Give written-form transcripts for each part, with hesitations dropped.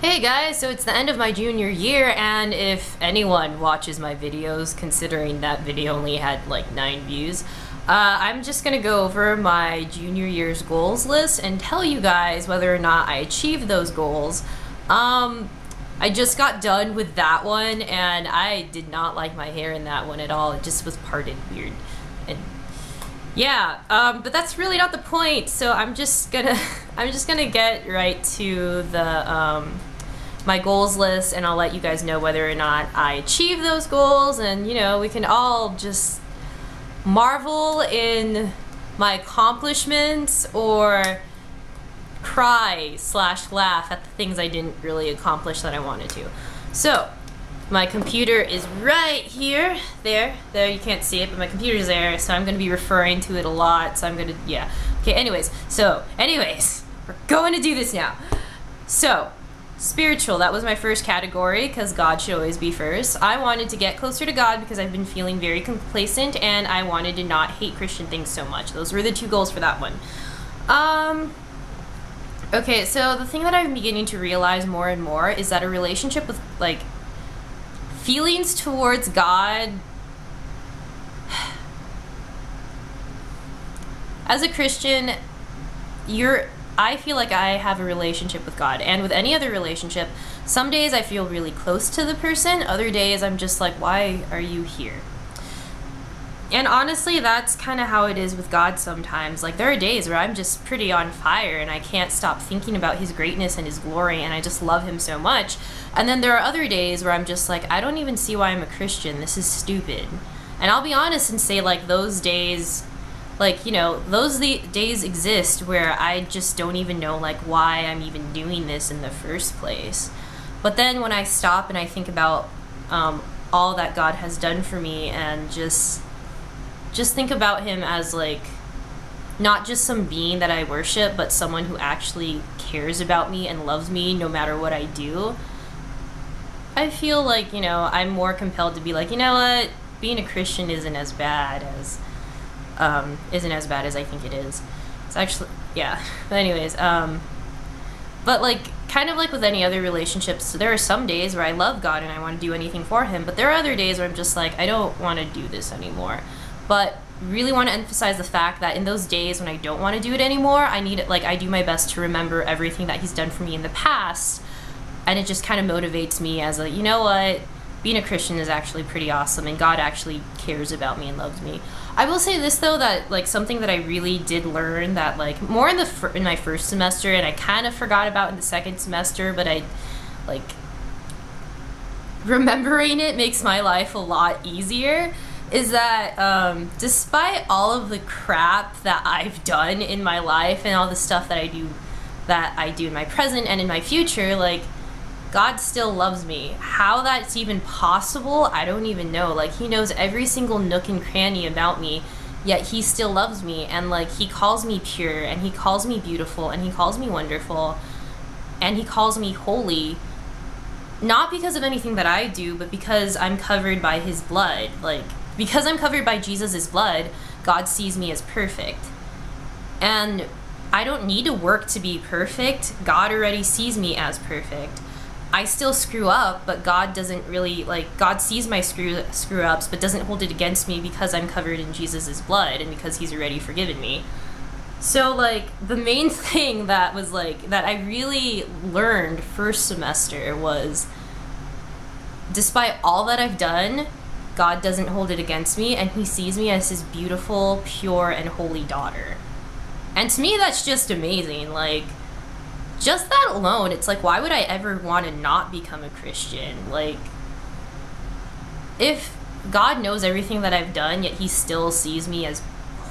Hey guys, so it's the end of my junior year, and if anyone watches my videos, considering that video only had like 9 views, I'm just gonna go over my junior year's goals list and tell you guys whether or not I achieved those goals. I just got done with that one, and I did not like my hair in that one at all. It just was parted weird. And yeah, but that's really not the point, so I'm just gonna get right to the my goals list, and I'll let you guys know whether or not I achieve those goals, and we can all just marvel in my accomplishments or cry/laugh at the things I didn't really accomplish that I wanted to. So my computer is right here. There, you can't see it, but my computer's there, so I'm going to be referring to it a lot, so I'm going to, yeah. Okay, anyways, we're going to do this now. So, spiritual, that was my first category, because God should always be first. I wanted to get closer to God because I've been feeling very complacent, and I wanted to not hate Christian things so much. Those were the 2 goals for that one. Okay, so the thing that I'm beginning to realize more and more is that a relationship with, like, feelings towards God, as a Christian, I feel like I have a relationship with God, and with any other relationship, some days I feel really close to the person, other days I'm just like, why are you here? And honestly, that's kind of how it is with God sometimes. Like, there are days where I'm just pretty on fire and I can't stop thinking about his greatness and his glory, and I just love him so much. And then there are other days where I'm just like, I don't even see why I'm a Christian. This is stupid. And I'll be honest and say, like, those days, like, those days exist where I just don't even know, like, why I'm even doing this in the first place. But then when I stop and I think about all that God has done for me, and just think about him as, like, not just some being that I worship, but someone who actually cares about me and loves me no matter what I do, I feel like, I'm more compelled to be like, you know what, being a Christian isn't as bad as I think it is. It's actually, yeah. But anyways, but like, kind of like with any other relationships, there are some days where I love God and I want to do anything for him, but there are other days where I'm just like, I don't want to do this anymore. But really want to emphasize the fact that in those days when I don't want to do it anymore, I do my best to remember everything that he's done for me in the past, and it just kind of motivates me as a, you know what, being a Christian is actually pretty awesome, and God actually cares about me and loves me. I will say this though, that like something that I really did learn, that like more in my first semester, and I kind of forgot about in the second semester, but I like remembering it makes my life a lot easier, is that despite all of the crap that I've done in my life and all the stuff that I do in my present and in my future, like, God still loves me. How that's even possible, I don't even know. Like, he knows every single nook and cranny about me, yet he still loves me, and like, he calls me pure, and he calls me beautiful, and he calls me wonderful, and he calls me holy, not because of anything that I do, but because I'm covered by his blood. Like, because I'm covered by Jesus' blood, God sees me as perfect. And I don't need to work to be perfect. God already sees me as perfect. I still screw up, but God doesn't really, like, God sees my screw-ups, but doesn't hold it against me because I'm covered in Jesus' blood and because he's already forgiven me. So, like, the main thing that was, like, that I really learned first semester was, despite all that I've done, God doesn't hold it against me, and he sees me as his beautiful, pure, and holy daughter. And to me, that's just amazing. Like, just that alone, it's like, why would I ever want to not become a Christian? Like, if God knows everything that I've done, yet he still sees me as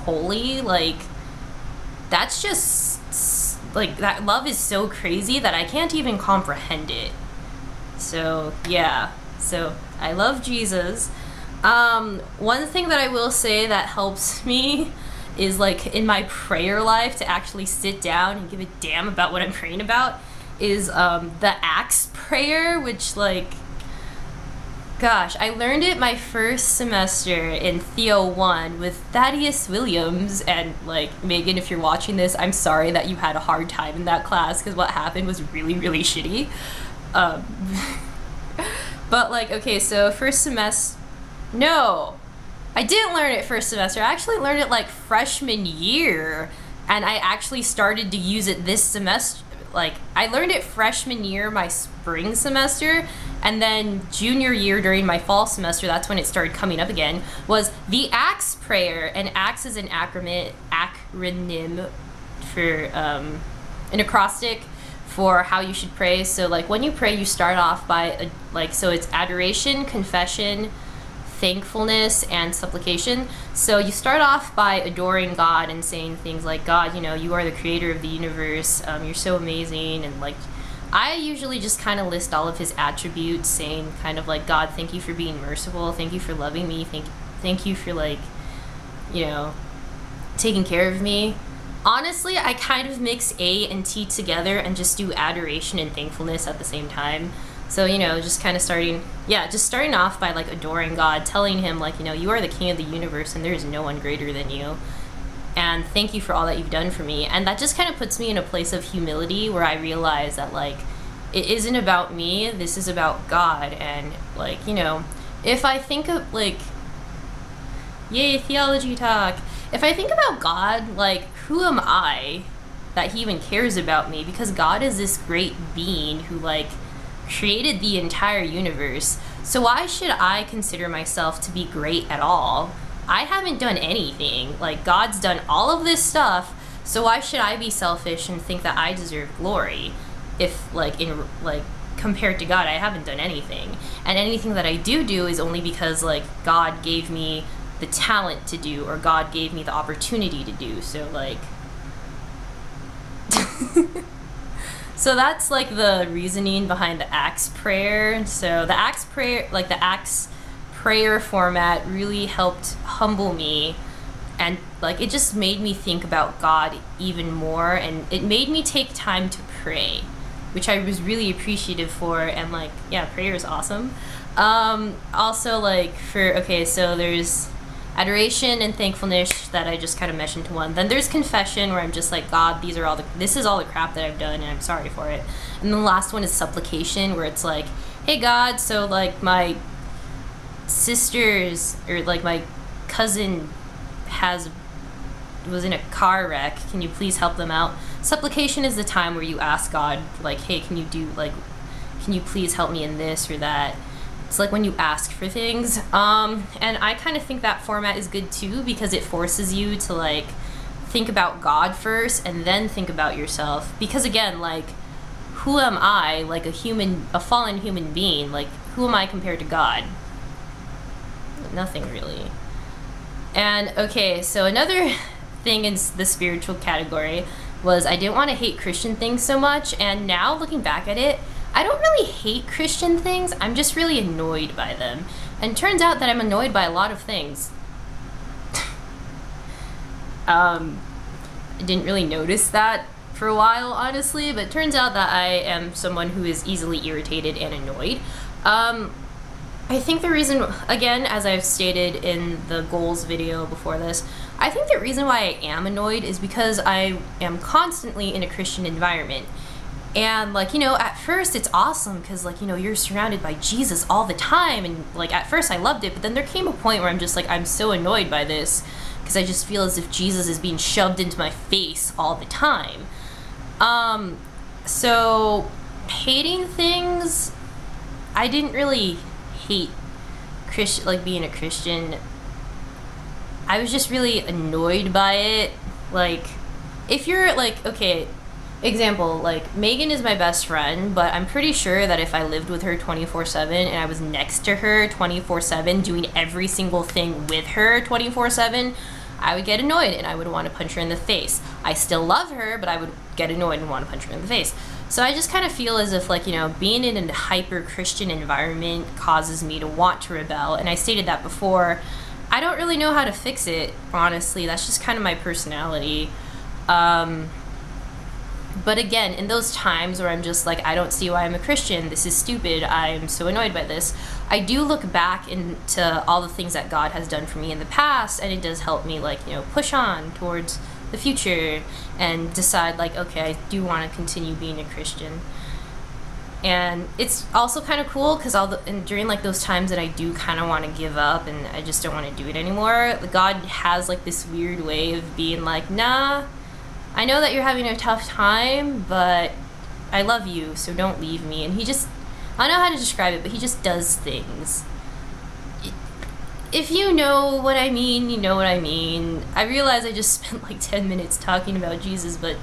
holy, like, that's just, like, that love is so crazy that I can't even comprehend it. So, yeah. So, I love Jesus. One thing that I will say that helps me is, like, in my prayer life, to actually sit down and give a damn about what I'm praying about, is the Acts prayer, which, like, gosh, I learned it my first semester in Theo 1 with Thaddeus Williams, and, like, Megan, if you're watching this, I'm sorry that you had a hard time in that class, because what happened was really, really shitty. Um, but like, okay, so first semester, no, I didn't learn it first semester. I actually learned it like freshman year, and I actually started to use it this semester. Like, I learned it freshman year, my spring semester, and then junior year during my fall semester, that's when it started coming up again, was the ACTS prayer. And ACTS is an acronym for an acrostic for how you should pray. So like when you pray, you start off by so it's adoration, confession, thankfulness, and supplication. So you start off by adoring God and saying things like, God, you are the creator of the universe, you're so amazing. And like, I usually just kind of list all of his attributes, saying kind of like, God, thank you for being merciful, thank you for loving me, thank you for like, taking care of me. Honestly, I kind of mix A and T together and just do adoration and thankfulness at the same time. So, just kind of starting off by like adoring God, telling him like, you are the king of the universe and there is no one greater than you. And thank you for all that you've done for me. And that just kind of puts me in a place of humility where I realize that like, it isn't about me, this is about God. And like, if I think of like, yay, theology talk. If I think about God, like, who am I that he even cares about me? Because God is this great being who like created the entire universe. So why should I consider myself to be great at all? I haven't done anything. Like, God's done all of this stuff, so why should I be selfish and think that I deserve glory if compared to God, I haven't done anything. And anything that I do is only because like God gave me the talent to do, or God gave me the opportunity to do. So like so that's like the reasoning behind the ACTS prayer. So the ACTS prayer, like the ACTS prayer format, really helped humble me, and like it just made me think about God even more, and it made me take time to pray, which I was really appreciative for. And like, yeah, prayer is awesome. Also like so there's adoration and thankfulness that I just kind of meshed into one. Then there's confession, where I'm just like, God, this is all the crap that I've done and I'm sorry for it. And then the last one is supplication, where it's like, hey God, so like my sisters or like my cousin was in a car wreck, can you please help them out? Supplication is the time where you ask God like, hey, can you please help me in this or that? It's like when you ask for things. And I kind of think that format is good too, because it forces you to like think about God first and then think about yourself. Because again, like, who am I? Like a fallen human being. Like, who am I compared to God? Nothing really. And okay, so another thing in the spiritual category was I didn't want to hate Christian things so much. And now looking back at it, I don't really hate Christian things, I'm just really annoyed by them. And it turns out that I'm annoyed by a lot of things. I didn't really notice that for a while, honestly, but it turns out that I am someone who is easily irritated and annoyed. I think the reason, again, as I've stated in the goals video before this, I think the reason why I am annoyed is because I am constantly in a Christian environment. And like, at first it's awesome because like, you're surrounded by Jesus all the time. And like, at first I loved it, but then there came a point where I'm just like, I'm so annoyed by this because I just feel as if Jesus is being shoved into my face all the time. So hating things, I didn't really hate being a Christian. I was just really annoyed by it. Like, if you're like, okay, example, like Megan is my best friend, but I'm pretty sure that if I lived with her 24/7 and I was next to her 24/7 doing every single thing with her 24/7, I would get annoyed and I would want to punch her in the face. I still love her, but I would get annoyed and want to punch her in the face. So I just kind of feel as if like, being in a hyper Christian environment causes me to want to rebel. And I stated that before. I don't really know how to fix it, honestly. That's just kind of my personality. But again, in those times where I'm just like, I don't see why I'm a Christian, this is stupid, I'm so annoyed by this, I do look back into all the things that God has done for me in the past, and it does help me like, push on towards the future and decide like, okay, I do want to continue being a Christian. And it's also kind of cool because and during like those times that I do kind of want to give up and I just don't want to do it anymore, God has like this weird way of being like, nah, I know that you're having a tough time, but I love you, so don't leave me. And he just, I don't know how to describe it, but he just does things. If you know what I mean, you know what I mean. I realize I just spent like 10 minutes talking about Jesus, but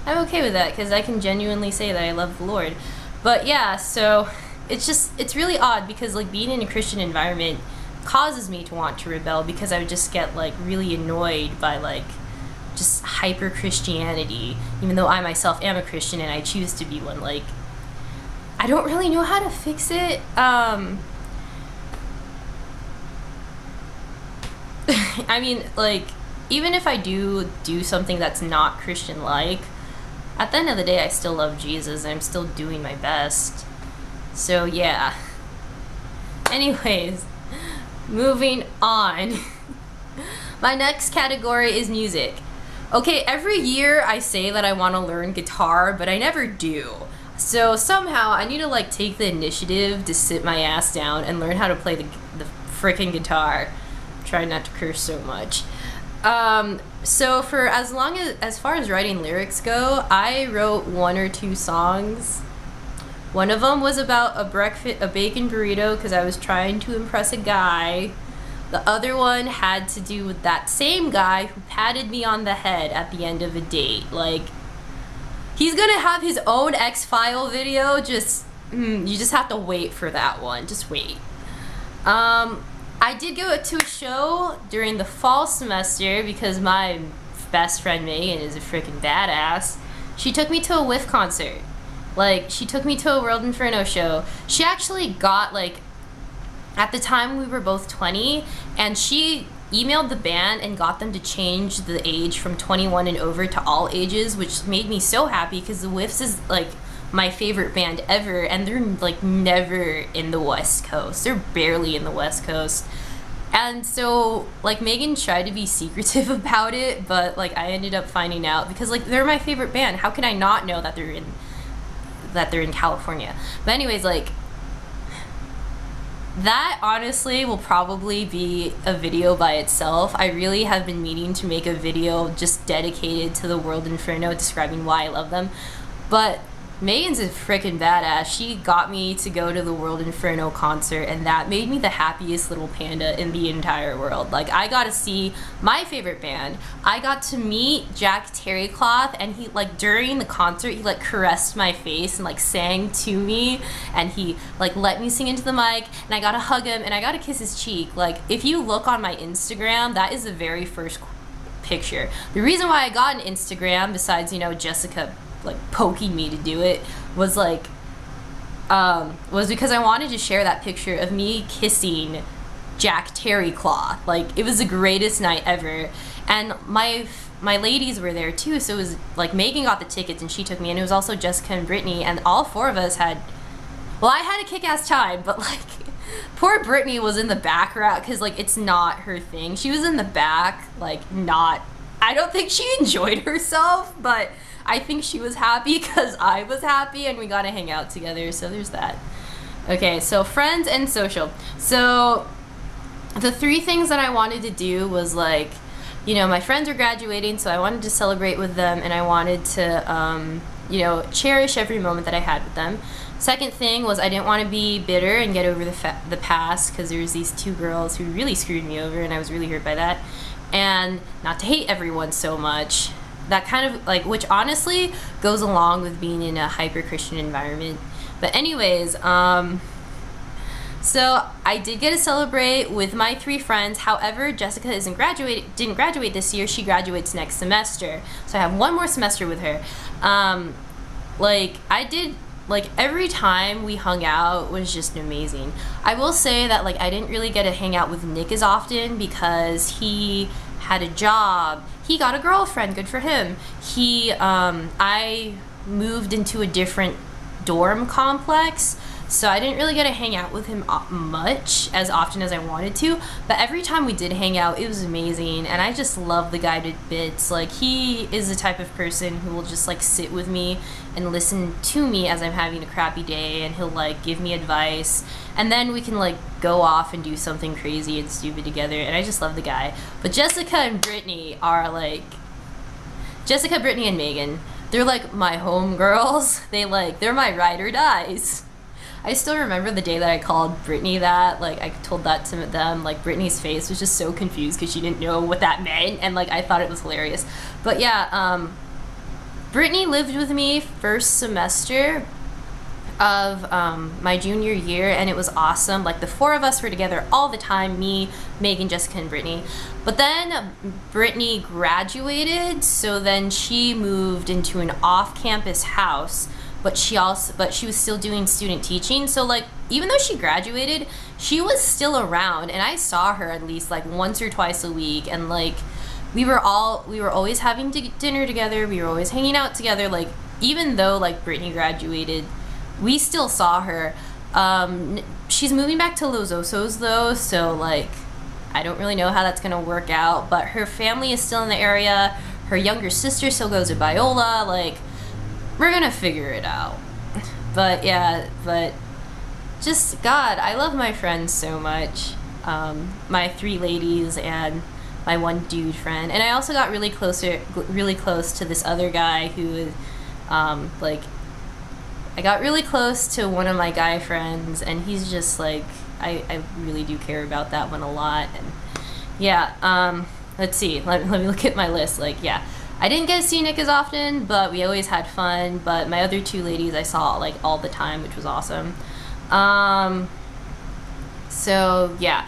I'm okay with that because I can genuinely say that I love the Lord. But yeah, so it's really odd because like being in a Christian environment causes me to want to rebel because I would just get like really annoyed by like just hyper Christianity, even though I myself am a Christian and I choose to be one. Like, I don't really know how to fix it. I mean, like, even if I do something that's not Christian-like, at the end of the day, I still love Jesus, and I'm still doing my best. So, yeah. Anyways, moving on. My next category is music. Okay, every year I say that I want to learn guitar, but I never do. So somehow I need to, like, take the initiative to sit my ass down and learn how to play the frickin' guitar. Try not to curse so much. So for as far as writing lyrics go, I wrote 1 or 2 songs. One of them was about a bacon burrito because I was trying to impress a guy. The other one had to do with that same guy who patted me on the head at the end of a date. Like, he's gonna have his own X-File video. You just have to wait for that one. Just wait. I did go to a show during the fall semester because my best friend Megan is a freaking badass. She took me to a Whiff concert. Like, she took me to a World Inferno show. She actually got, like, at the time we were both 20, and she emailed the band and got them to change the age from 21 and over to all ages, which made me so happy because the Whiffs is, like, my favorite band ever, and they're like never in the West Coast. They're barely in the West Coast. And so like Megan tried to be secretive about it, but like I ended up finding out because like they're my favorite band. How can I not know that they're in California? But anyways, like that honestly will probably be a video by itself. I really have been meaning to make a video just dedicated to the World Inferno, describing why I love them. But Megan's a freaking badass. She got me to go to the World Inferno concert, and that made me the happiest little panda in the entire world. Like, I got to see my favorite band. I got to meet Jack Terrycloth, and he, like, during the concert, he, like, caressed my face and, like, sang to me, and he, like, let me sing into the mic, and I got to hug him, and I got to kiss his cheek. Like, if you look on my Instagram, that is the very first picture. The reason why I got an Instagram, besides, you know, Jessica like poking me to do it, was like was because I wanted to share that picture of me kissing Jack Terrycloth. Like, it was the greatest night ever, and my ladies were there too, so it was like Megan got the tickets and she took me, and it was also Jessica and Brittany, and all 4 of us had, well, I had a kick-ass time, but like poor Brittany was in the back row because like it's not her thing. She was in the back, like, I don't think she enjoyed herself, but I think she was happy because I was happy and we got to hang out together, so there's that. Okay, so friends and social. So the 3 things that I wanted to do was, like, you know, my friends were graduating, so I wanted to celebrate with them, and I wanted to, you know, cherish every moment that I had with them. Second thing was I didn't want to be bitter and get over the past because there was these 2 girls who really screwed me over, and I was really hurt by that. And not to hate everyone so much. That kind of, like, which honestly goes along with being in a hyper-Christian environment. But anyways, so I did get to celebrate with my 3 friends. However, Jessica didn't graduate this year. She graduates next semester. So I have 1 more semester with her. Like, I did, like, every time we hung out was just amazing. I will say that, like, I didn't really get to hang out with Nick as often because he had a job. He got a girlfriend, good for him. I moved into a different dorm complex, So I didn't really get to hang out with him much as often as I wanted to, but every time we did hang out, it was amazing, and I just love the guy to bits. Like, he is the type of person who will just like sit with me and listen to me as I'm having a crappy day, and he'll like give me advice, and then we can like go off and do something crazy and stupid together, and I just love the guy. But Jessica and Brittany are like, Jessica, Brittany, and Megan, they're like my homegirls. They're my ride or dies. I still remember the day that I called Brittany that. Like, I told that to them. Like, Brittany's face was just so confused because she didn't know what that meant, and like I thought it was hilarious. But yeah, Brittany lived with me first semester of my junior year, and it was awesome. Like, the four of us were together all the time, me, Megan, Jessica, and Brittany. But then Brittany graduated, so then she moved into an off-campus house, but she was still doing student teaching. So like, even though she graduated, she was still around, and I saw her at least like once or twice a week, and like we were always having dinner together, we were always hanging out together. Like, even though like Brittany graduated, we still saw her. She's moving back to Los Osos though, so like I don't really know how that's gonna work out, but her family is still in the area. Her younger sister still goes to Biola. Like, we're gonna figure it out. But yeah, but just, God, I love my friends so much. My three ladies and my one dude friend. And I also got really close to this other guy who, like, I got really close to one of my guy friends, and he's just like, I really do care about that one a lot. And yeah, let's see, let me look at my list. Like, yeah, I didn't get to see Nick as often, but we always had fun. But my other two ladies I saw like all the time, which was awesome. So yeah,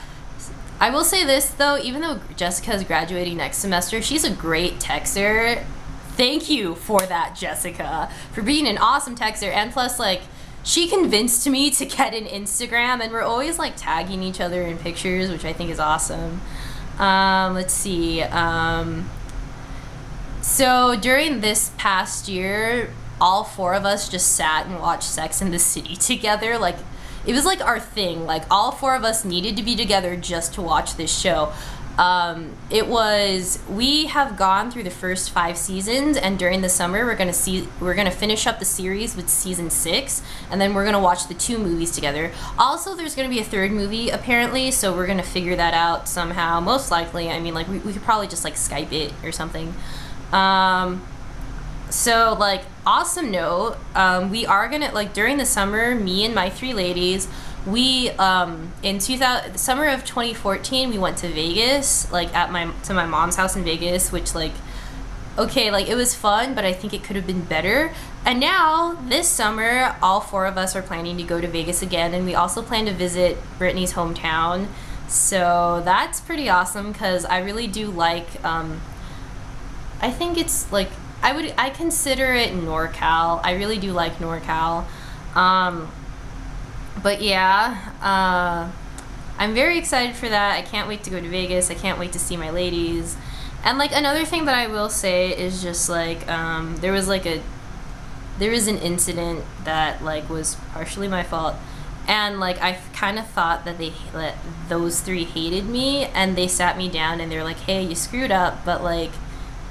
I will say this though, even though Jessica's graduating next semester, she's a great texter. Thank you for that, Jessica, for being an awesome texter. And plus, like, she convinced me to get an Instagram, and we're always like tagging each other in pictures, which I think is awesome. Let's see. So during this past year, all four of us just sat and watched Sex and the City together. Like, it was like our thing. Like, all four of us needed to be together just to watch this show. We have gone through the first 5 seasons, and during the summer we're gonna finish up the series with season 6, and then we're gonna watch the 2 movies together. Also, there's gonna be a 3rd movie apparently, so we're gonna figure that out somehow. Most likely, I mean, like, we could probably just like Skype it or something. So like, awesome note, we are gonna, like, during the summer, me and my 3 ladies, we in summer of 2014 we went to Vegas, like to my mom's house in Vegas, which, like, okay, like, it was fun, but I think it could have been better. And now this summer all 4 of us are planning to go to Vegas again, and we also plan to visit Brittany's hometown. So that's pretty awesome, because I really do like, I think it's like, I consider it NorCal. I really do like NorCal. But yeah, I'm very excited for that. I can't wait to go to Vegas. I can't wait to see my ladies. And like, another thing that I will say is just like, there was an incident that like was partially my fault, and like I kind of thought that those 3 hated me, and they sat me down and they're like, hey, you screwed up, but like,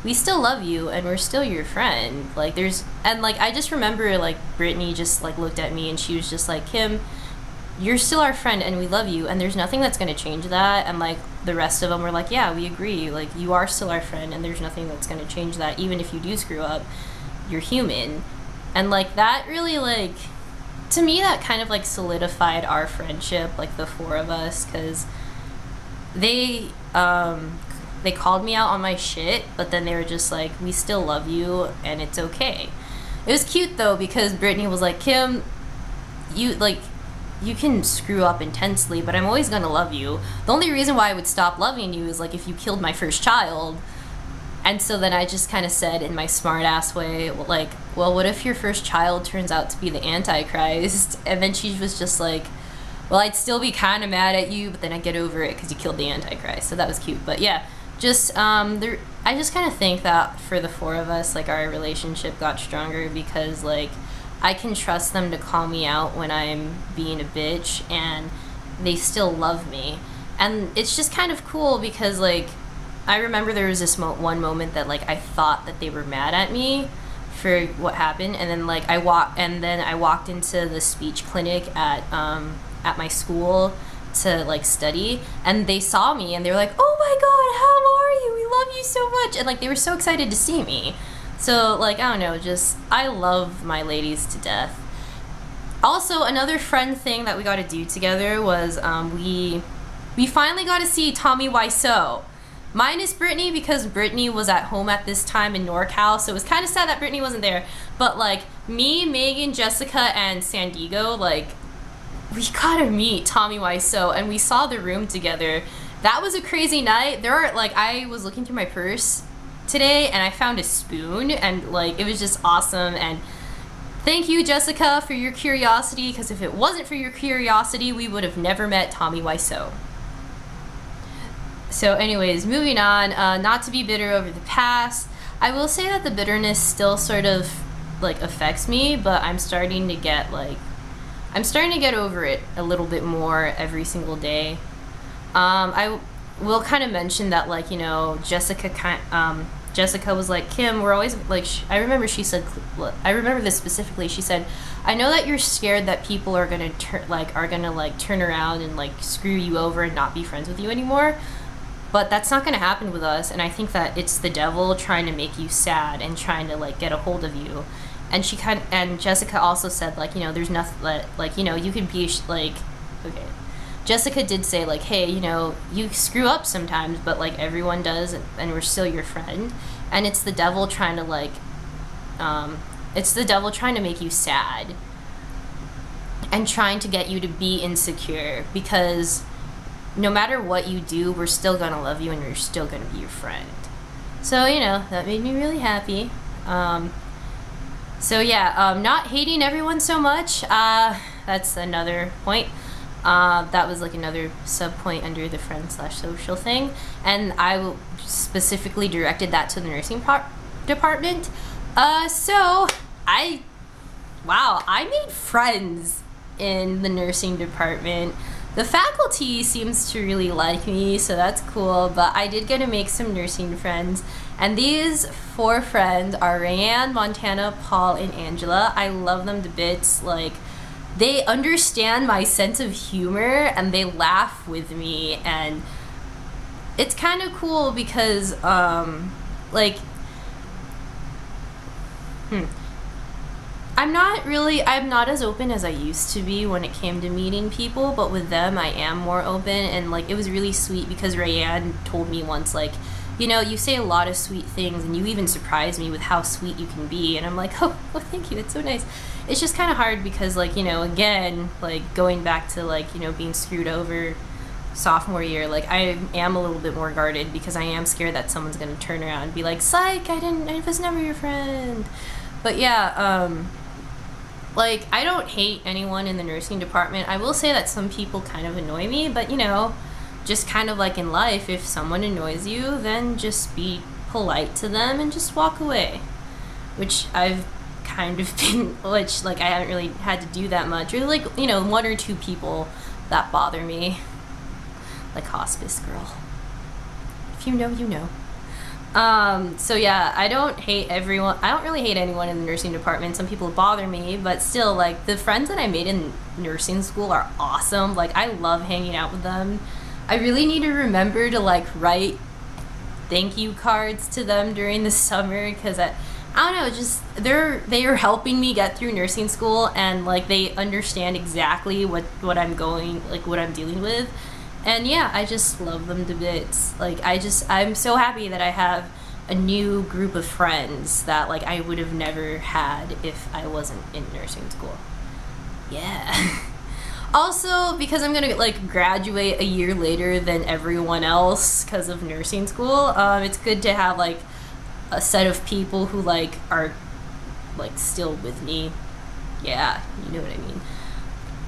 we still love you and we're still your friend. Like, and like, I just remember like Brittany just like looked at me and she was just like, Kim, you're still our friend and we love you, and there's nothing that's going to change that. And like, the rest of them were like, yeah, we agree, like, you are still our friend and there's nothing that's going to change that. Even if you do screw up, you're human. And like, that really, like, to me, that kind of like solidified our friendship, like the 4 of us, because they called me out on my shit, but then they were just like, we still love you and it's okay. It was cute though, because Brittany was like, Kim, you can screw up intensely, but I'm always gonna love you. The only reason why I would stop loving you is like if you killed my first child. And so then I just kind of said in my smart ass way, like, well, what if your first child turns out to be the Antichrist? And then she was just like, well, I'd still be kind of mad at you, but then I'd get over it because you killed the Antichrist. So that was cute. But yeah, just I just kind of think that for the 4 of us, like, our relationship got stronger because, like, I can trust them to call me out when I'm being a bitch, and they still love me. And it's just kind of cool because, like, I remember there was this one moment that, like, I thought that they were mad at me for what happened, and then, like, I walked into the speech clinic at my school to, like, study, and they saw me and they were like, "Oh my god, how are you? We love you so much." And, like, they were so excited to see me. So, like, I don't know, just I love my ladies to death. Also, another friend thing that we got to do together was we finally got to see Tommy Wiseau. Minus Brittany, because Brittany was at home at this time in NorCal, so it was kind of sad that Brittany wasn't there. But, like, me, Megan, Jessica, and San Diego, like, we gotta meet Tommy Wiseau, and we saw The Room together. That was a crazy night. I was looking through my purse today, and I found a spoon, and, like, it was just awesome. And thank you, Jessica, for your curiosity, because if it wasn't for your curiosity, we would have never met Tommy Wiseau. So anyways, moving on, not to be bitter over the past. I will say that the bitterness still sort of, like, affects me, but I'm starting to get over it a little bit more every single day. I will kind of mention that, like, you know, Jessica was like, "Kim, we're always, like," I remember this specifically. She said, "I know that you're scared that people are gonna turn around and, like, screw you over and not be friends with you anymore. But that's not going to happen with us, and I think that it's the devil trying to make you sad and trying to, like, get a hold of you." And and Jessica also said, like, you know, there's nothing that, like, you know, you can be like, okay. Jessica did say, like, hey, you know, you screw up sometimes, but, like, everyone does, and we're still your friend. And it's the devil trying to, like, make you sad and trying to get you to be insecure, because no matter what you do, we're still gonna love you and we're still gonna be your friend. So, you know, that made me really happy. Not hating everyone so much, that's another point. That was, like, another sub-point under the friend/social thing. And I specifically directed that to the nursing department. I made friends in the nursing department. The faculty seems to really like me, so that's cool, but I did get to make some nursing friends. And these 4 friends are Rayanne, Montana, Paul, and Angela. I love them to bits. Like, they understand my sense of humor, and they laugh with me, and it's kind of cool because, I'm not as open as I used to be when it came to meeting people, but with them I am more open. And, like, it was really sweet because Rayanne told me once, like, you know, you say a lot of sweet things and you even surprise me with how sweet you can be. And I'm like, oh, thank you, it's so nice. It's just kind of hard because, like, you know, again, like, going back to, like, you know, being screwed over sophomore year, like, I am a little bit more guarded because I am scared that someone's gonna turn around and be like, psych, I was never your friend. But yeah, like, I don't hate anyone in the nursing department. I will say that some people kind of annoy me, but, you know, just kind of like in life, if someone annoys you, then just be polite to them and just walk away. Which I've kind of been, I haven't really had to do that much. Or, like, you know, 1 or 2 people that bother me. Like Hospice Girl. If you know, you know. So yeah, I don't hate everyone. I don't really hate anyone in the nursing department. Some people bother me, but still, like, the friends that I made in nursing school are awesome. Like, I love hanging out with them. I really need to remember to, like, write thank you cards to them during the summer, because I don't know, just they are helping me get through nursing school, and, like, they understand exactly what I'm dealing with. And yeah, I just love them to bits. Like, I'm so happy that I have a new group of friends that, like, I would have never had if I wasn't in nursing school. Yeah. Also, because I'm gonna, like, graduate a year later than everyone else because of nursing school, it's good to have, like, a set of people who, like, are, like, still with me. Yeah, you know what I mean.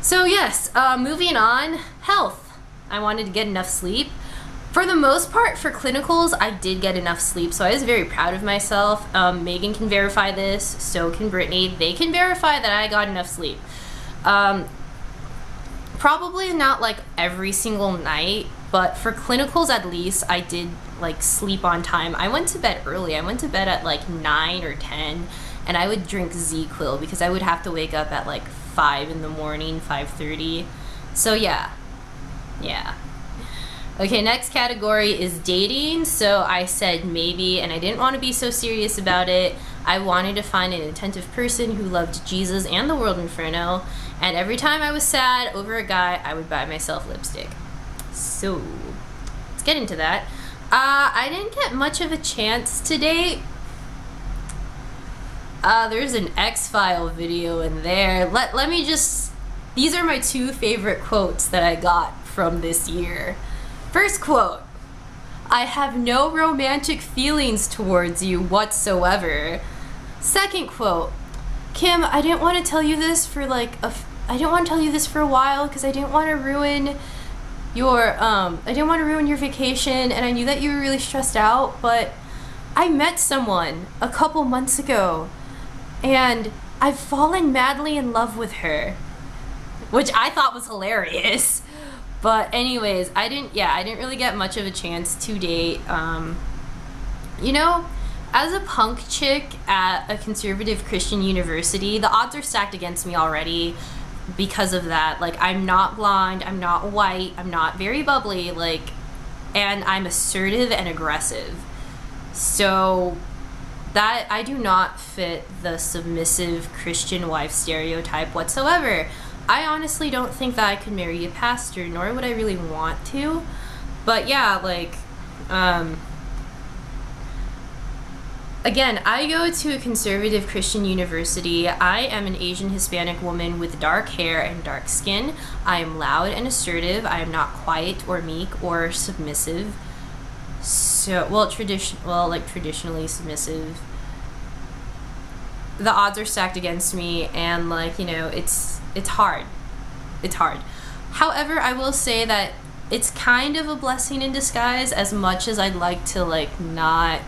So yes, moving on, health. I wanted to get enough sleep. For the most part, for clinicals, I did get enough sleep, so I was very proud of myself. Megan can verify this, so can Brittany. They can verify that I got enough sleep. Probably not like every single night, but for clinicals at least, I did like sleep on time. I went to bed early. I went to bed at like 9 or 10, and I would drink ZzzQuil because I would have to wake up at like 5 in the morning, 5:30. So yeah. Okay, next category is dating. So I said maybe, and I didn't want to be so serious about it. I wanted to find an attentive person who loved Jesus and the world inferno. And every time I was sad over a guy, I would buy myself lipstick. So let's get into that. I didn't get much of a chance to date. There's an X-File video in there. Let me just... These are my 2 favorite quotes that I got from this year. First quote, I have no romantic feelings towards you whatsoever. Second quote, Kim, I didn't want to tell you this for a while because I didn't want to ruin your vacation, and I knew that you were really stressed out, but I met someone a couple months ago and I've fallen madly in love with her, which I thought was hilarious. But anyways, I didn't really get much of a chance to date. You know, as a punk chick at a conservative Christian university, the odds are stacked against me already because of that. Like, I'm not blonde, I'm not white, I'm not very bubbly, like, and I'm assertive and aggressive. So that I do not fit the submissive Christian wife stereotype whatsoever. I honestly don't think that I could marry a pastor, nor would I really want to. But yeah, like, again, I go to a conservative Christian university. I am an Asian Hispanic woman with dark hair and dark skin. I am loud and assertive. I am not quiet or meek or submissive. So, traditionally submissive. The odds are stacked against me, and like, you know, it's hard. It's hard. However, I will say that it's kind of a blessing in disguise, as much as I'd like to like not,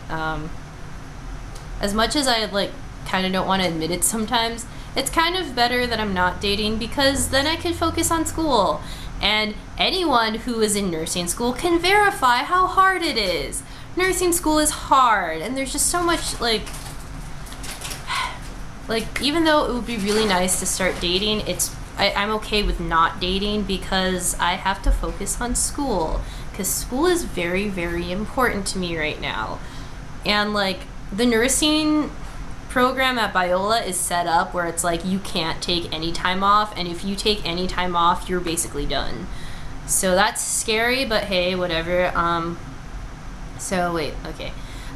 as much as I like kind of don't want to admit it sometimes. It's kind of better that I'm not dating, because then I can focus on school. And anyone who is in nursing school can verify how hard it is. Nursing school is hard, and there's just so much like even though it would be really nice to start dating, I'm okay with not dating because I have to focus on school, because school is very, very important to me right now. And like, the nursing program at Biola is set up where it's like you can't take any time off, and if you take any time off, you're basically done. So that's scary, but hey, whatever.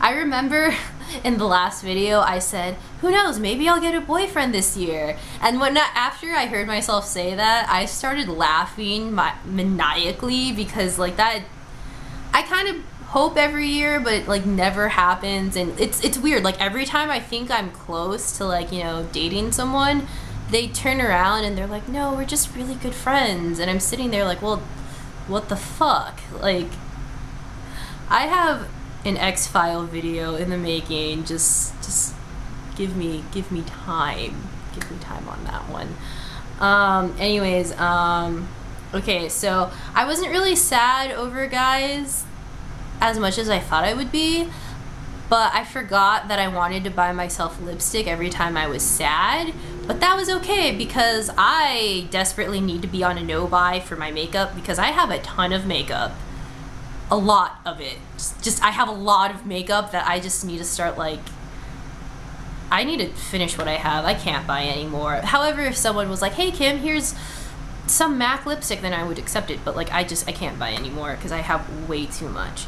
I remember in the last video I said, who knows, maybe I'll get a boyfriend this year. And after I heard myself say that, I started laughing maniacally, because like that, I kind of hope every year, but it like never happens. And it's weird, like every time I think I'm close to like, you know, dating someone, they turn around and they're like, no, we're just really good friends. And I'm sitting there like, well, what the fuck? Like, I have an X-File video in the making. Just give me time. Give me time on that one. Okay, so I wasn't really sad over guys as much as I thought I would be, but I forgot that I wanted to buy myself lipstick every time I was sad. But that was okay, because I desperately need to be on a no-buy for my makeup, because I have a ton of makeup. A lot of it. I have a lot of makeup that I just need to start, like, I need to finish what I have. I can't buy any more. However, if someone was like, hey Kim, here's some MAC lipstick, then I would accept it. But like, I can't buy any more because I have way too much.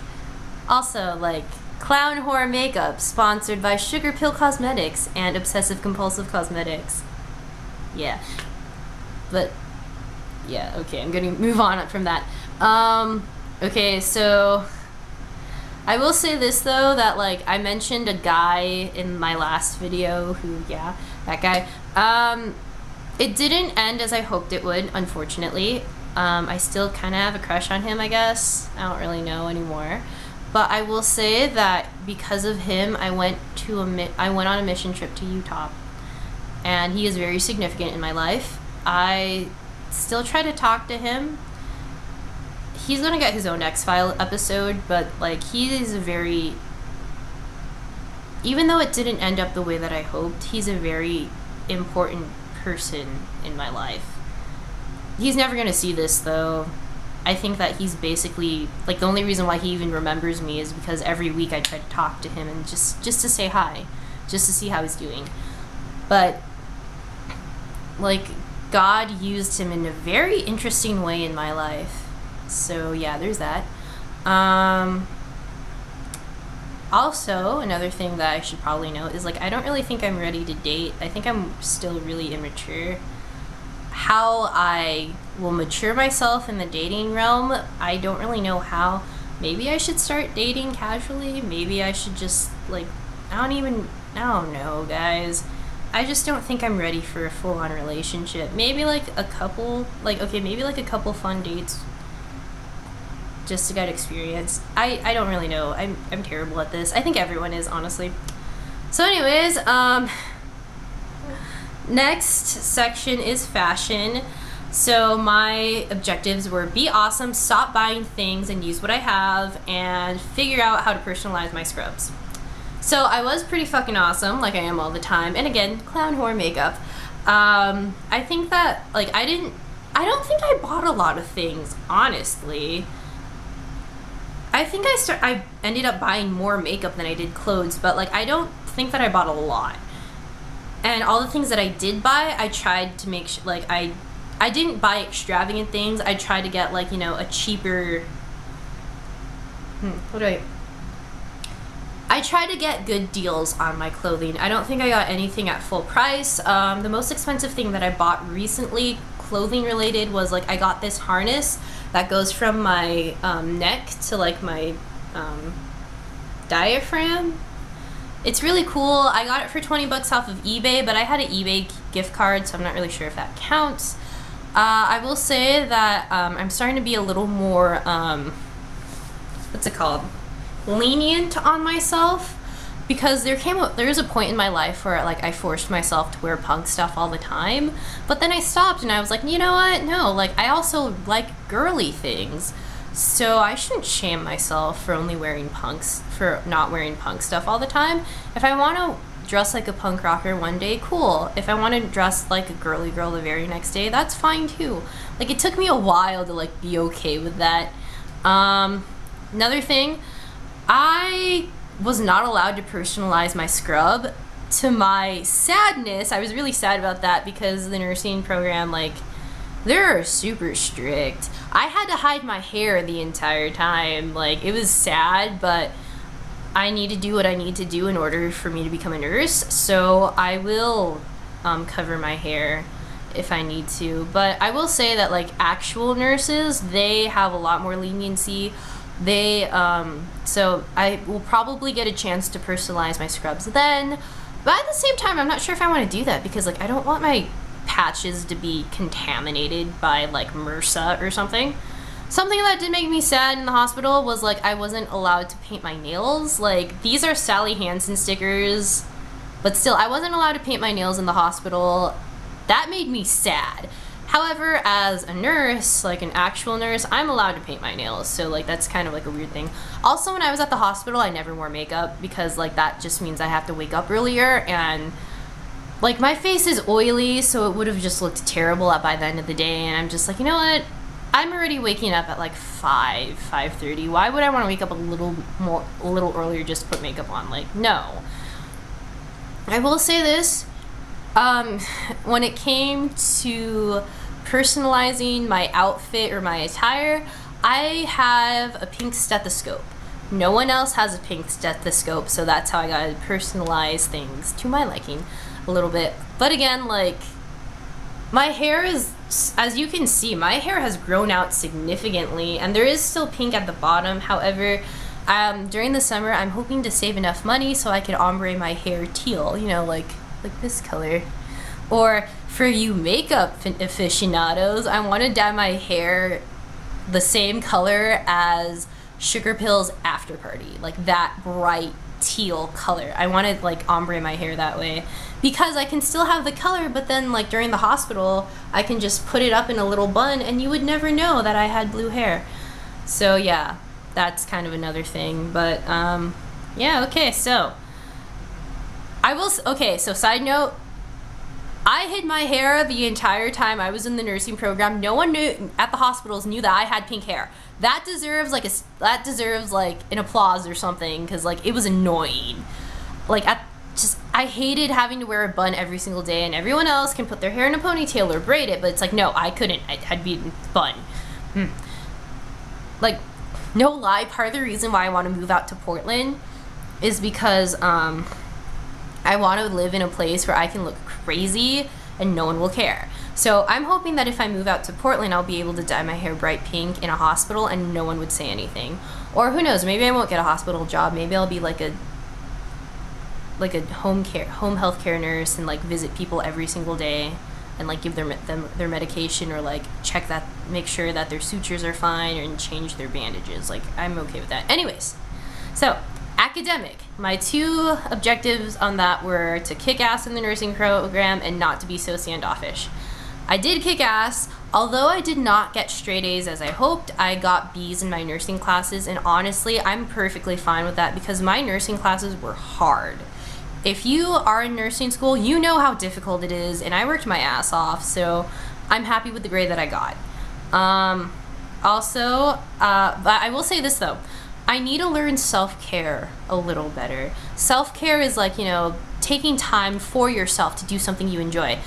Also, like, Clown Horror Makeup, sponsored by Sugar Pill Cosmetics and Obsessive Compulsive Cosmetics. Yeah. But, yeah, okay, I'm gonna move on from that. Okay, so I will say this though, that like I mentioned a guy in my last video who, that guy. It didn't end as I hoped it would, unfortunately. I still kind of have a crush on him, I guess. I don't really know anymore. But I will say that because of him, I went on a mission trip to Utah. And he is very significant in my life. I still try to talk to him. He's going to get his own X-File episode, but like he is a very, even though it didn't end up the way that I hoped, he's a very important person in my life. He's never going to see this though. I think that he's basically, like, the only reason why he even remembers me is because every week I try to talk to him and just to say hi, just to see how he's doing. But like, God used him in a very interesting way in my life. So yeah, there's that. Also, another thing that I should probably note is, like, I don't really think I'm ready to date. I think I'm still really immature. How I will mature myself in the dating realm, I don't really know how. Maybe I should start dating casually. Maybe I should just, like, I don't know, guys. I just don't think I'm ready for a full-on relationship. Maybe like a couple fun dates just to get experience. I don't really know. I'm terrible at this. I think everyone is, honestly. So anyways, next section is fashion. So my objectives were be awesome, stop buying things and use what I have, and figure out how to personalize my scrubs. So I was pretty fucking awesome, like I am all the time. And again, clown whore makeup. I think that, like, I don't think I bought a lot of things, honestly. I think I ended up buying more makeup than I did clothes, but like I don't think that I bought a lot. And all the things that I did buy, I tried to make like I didn't buy extravagant things. I tried to get, like, you know, a cheaper I try to get good deals on my clothing. I don't think I got anything at full price. The most expensive thing that I bought recently, clothing related, was like I got this harness that goes from my neck to like my diaphragm. It's really cool. I got it for 20 bucks off of eBay, but I had an eBay gift card, so I'm not really sure if that counts. I will say that I'm starting to be a little more, what's it called? Lenient on myself, because there was a point in my life where, like, I forced myself to wear punk stuff all the time, but then I stopped and I was like, you know what, no, like, I also like girly things, so I shouldn't shame myself for not wearing punk stuff all the time. If I want to dress like a punk rocker one day, cool. If I want to dress like a girly girl the very next day, that's fine too. Like, it took me a while to, like, be okay with that. Another thing, I was not allowed to personalize my scrub. To my sadness, I was really sad about that, because the nursing program, like, they're super strict. I had to hide my hair the entire time. Like, it was sad, but I need to do what I need to do in order for me to become a nurse, so I will cover my hair if I need to. But I will say that, like, actual nurses, they have a lot more leniency. So I will probably get a chance to personalize my scrubs then, but at the same time, I'm not sure if I want to do that, because, like, I don't want my patches to be contaminated by, like, MRSA or something. Something that did make me sad in the hospital was, like, I wasn't allowed to paint my nails. Like, these are Sally Hansen stickers, but still, I wasn't allowed to paint my nails in the hospital. That made me sad. However, as a nurse, like an actual nurse, I'm allowed to paint my nails, so, like, that's kind of like a weird thing. Also, when I was at the hospital, I never wore makeup, because, like, that just means I have to wake up earlier, and, like, my face is oily, so it would have just looked terrible by the end of the day, and I'm just like, you know what? I'm already waking up at like 5:30. Why would I want to wake up a little earlier just to put makeup on? Like, no. I will say this. When it came to personalizing my outfit or my attire, I have a pink stethoscope. No one else has a pink stethoscope, so that's how I got to personalize things to my liking a little bit. But again, like, my hair is, as you can see, my hair has grown out significantly, and there is still pink at the bottom. However, during the summer, I'm hoping to save enough money so I can ombre my hair teal, you know, like this color, or for you makeup aficionados, I want to dye my hair the same color as Sugar Pill's After Party, like that bright teal color. I want to like ombre my hair that way because I can still have the color, but then like during the hospital I can just put it up in a little bun and you would never know that I had blue hair. So yeah, that's kind of another thing. But yeah, okay, so so side note, I hid my hair the entire time I was in the nursing program. No one knew at the hospitals knew that I had pink hair. That deserves like an applause or something, because like it was annoying. Like I hated having to wear a bun every single day, and everyone else can put their hair in a ponytail or braid it, but it's like no, I couldn't. I had to be in bun. Like, no lie, part of the reason why I want to move out to Portland is because I want to live in a place where I can look crazy and no one will care. So I'm hoping that if I move out to Portland, I'll be able to dye my hair bright pink in a hospital and no one would say anything. Or who knows, maybe I won't get a hospital job. Maybe I'll be like a home health care nurse and like visit people every single day and like give them their medication, or like make sure that their sutures are fine, and change their bandages. Like, I'm okay with that. Anyways, so academic. My two objectives on that were to kick ass in the nursing program and not to be so standoffish. I did kick ass. Although I did not get straight A's as I hoped, I got B's in my nursing classes, and honestly, I'm perfectly fine with that because my nursing classes were hard. If you are in nursing school, you know how difficult it is, and I worked my ass off, so I'm happy with the grade that I got. But I will say this though, I need to learn self-care a little better. Self-care is like, you know, taking time for yourself to do something you enjoy.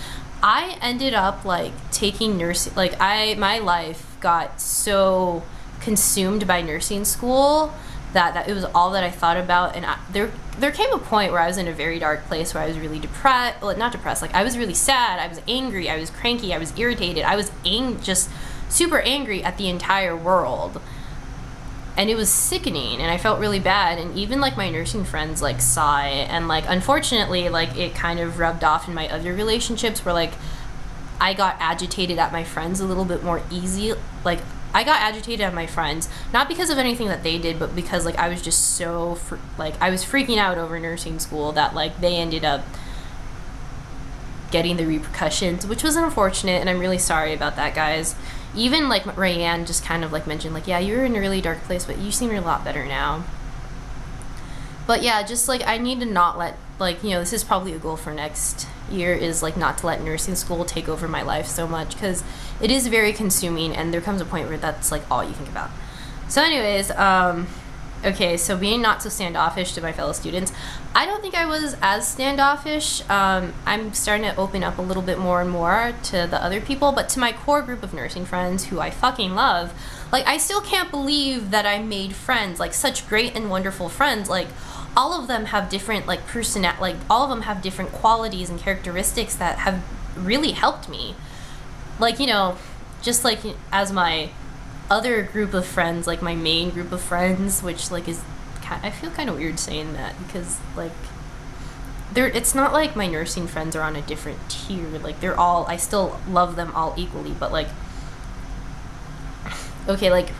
I ended up like taking nursing, like my life got so consumed by nursing school that it was all that I thought about, and there came a point where I was in a very dark place where I was really depressed, well, not depressed, like I was really sad, I was angry, I was cranky, I was irritated, I was just super angry at the entire world. And it was sickening, and I felt really bad, and even like my nursing friends like saw it, and like unfortunately like it kind of rubbed off in my other relationships where like I got agitated at my friends a little bit more easy. Like I got agitated at my friends, not because of anything that they did, but because like I was just so I was freaking out over nursing school that like they ended up getting the repercussions, which was unfortunate, and I'm really sorry about that, guys. Even like Rayanne just kind of like mentioned like, yeah, you were in a really dark place, but you seem a lot better now. But yeah, just like I need to not let, like, you know, this is probably a goal for next year, is like not to let nursing school take over my life so much, because it is very consuming, and there comes a point where that's like all you think about. So anyways, okay, so being not so standoffish to my fellow students, I don't think I was as standoffish. I'm starting to open up a little bit more and more to the other people, but to my core group of nursing friends who I fucking love, like I still can't believe that I made friends, like such great and wonderful friends. Like all of them have different like all of them have different qualities and characteristics that have really helped me. Like, you know, just like as my other group of friends, like my main group of friends, which like is, I feel kind of weird saying that because like it's not like my nursing friends are on a different tier. Like they're all, I still love them all equally, but like, okay, like,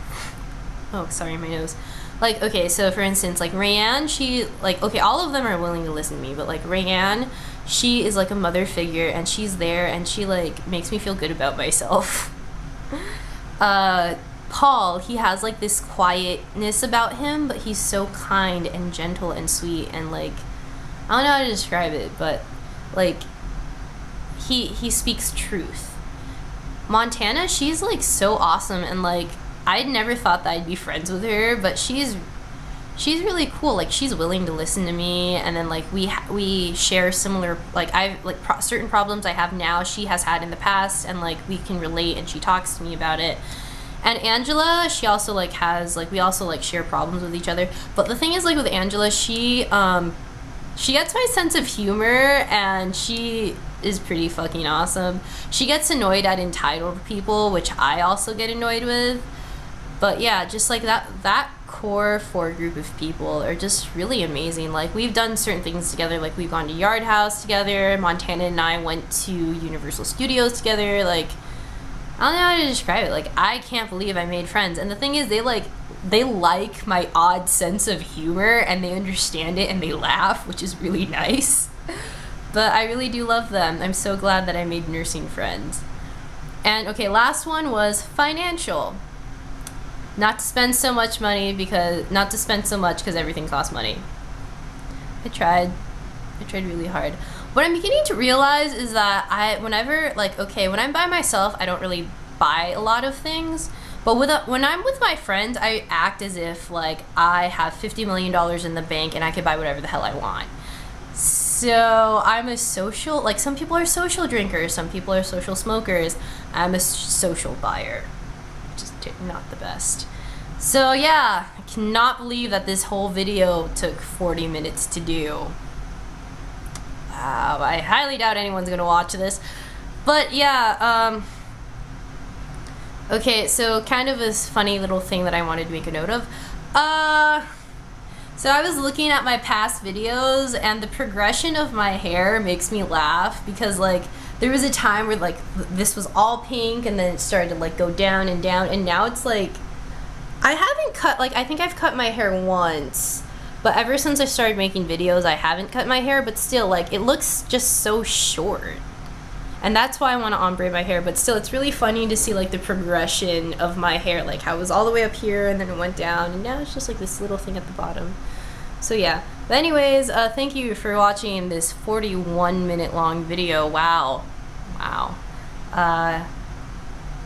oh sorry, my nose. Like, okay, so for instance, like Rayanne, she like, okay, all of them are willing to listen to me, but like Rayanne, she is like a mother figure, and she's there, and she like makes me feel good about myself. Paul, he has like this quietness about him, but he's so kind and gentle and sweet, and like I don't know how to describe it, but like he speaks truth. Montana, she's like so awesome, and like I'd never thought that I'd be friends with her, but she's really cool. Like she's willing to listen to me, and then like we share similar, like I've like certain problems I have now she has had in the past, and like we can relate, and she talks to me about it. And Angela, she also like has like, we also like share problems with each other. But the thing is, like with Angela, she gets my sense of humor, and she is pretty fucking awesome. She gets annoyed at entitled people, which I also get annoyed with. But yeah, just like that core 4 group of people are just really amazing. Like, we've done certain things together, like we've gone to Yard House together, Montana and I went to Universal Studios together. Like, I don't know how to describe it. Like, I can't believe I made friends. And the thing is, they like my odd sense of humor, and they understand it, and they laugh, which is really nice. But I really do love them. I'm so glad that I made nursing friends. And okay, last one was financial. Not to spend so much because everything costs money. I tried really hard. What I'm beginning to realize is that when I'm by myself, I don't really buy a lot of things. But when I'm with my friends, I act as if like I have $50 million in the bank and I can buy whatever the hell I want. So I'm a social, like, some people are social drinkers, some people are social smokers. I'm a social buyer, which is not the best. So yeah, I cannot believe that this whole video took 40 minutes to do. Wow, I highly doubt anyone's gonna watch this. But yeah, okay, so kind of this funny little thing that I wanted to make a note of. So I was looking at my past videos, and the progression of my hair makes me laugh, because like there was a time where like this was all pink and then it started to like go down, and now it's like, I haven't cut, like, I think I've cut my hair once, but ever since I started making videos I haven't cut my hair, but still, like, it looks just so short. And that's why I want to ombre my hair, but still, it's really funny to see like the progression of my hair, like how it was all the way up here and then it went down, and now it's just like this little thing at the bottom. So yeah, but anyways, thank you for watching this 41-minute long video. Wow. I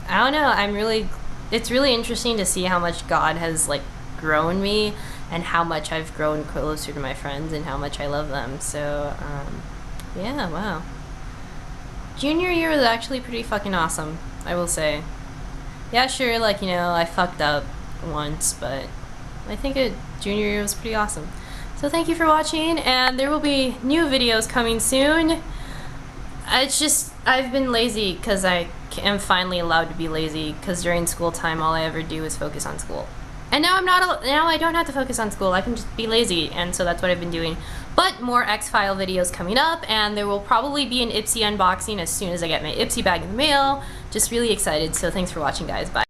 don't know, it's really interesting to see how much God has like grown me, and how much I've grown closer to my friends, and how much I love them. So yeah, wow. Junior year was actually pretty fucking awesome, I will say. Yeah, sure, like, you know, I fucked up once, but I think junior year was pretty awesome. So thank you for watching, and there will be new videos coming soon. It's just, I've been lazy because I am finally allowed to be lazy, because during school time all I ever do is focus on school. And now now I don't have to focus on school, I can just be lazy, and so that's what I've been doing. But more X-File videos coming up, and there will probably be an Ipsy unboxing as soon as I get my Ipsy bag in the mail. Just really excited, so thanks for watching, guys. Bye.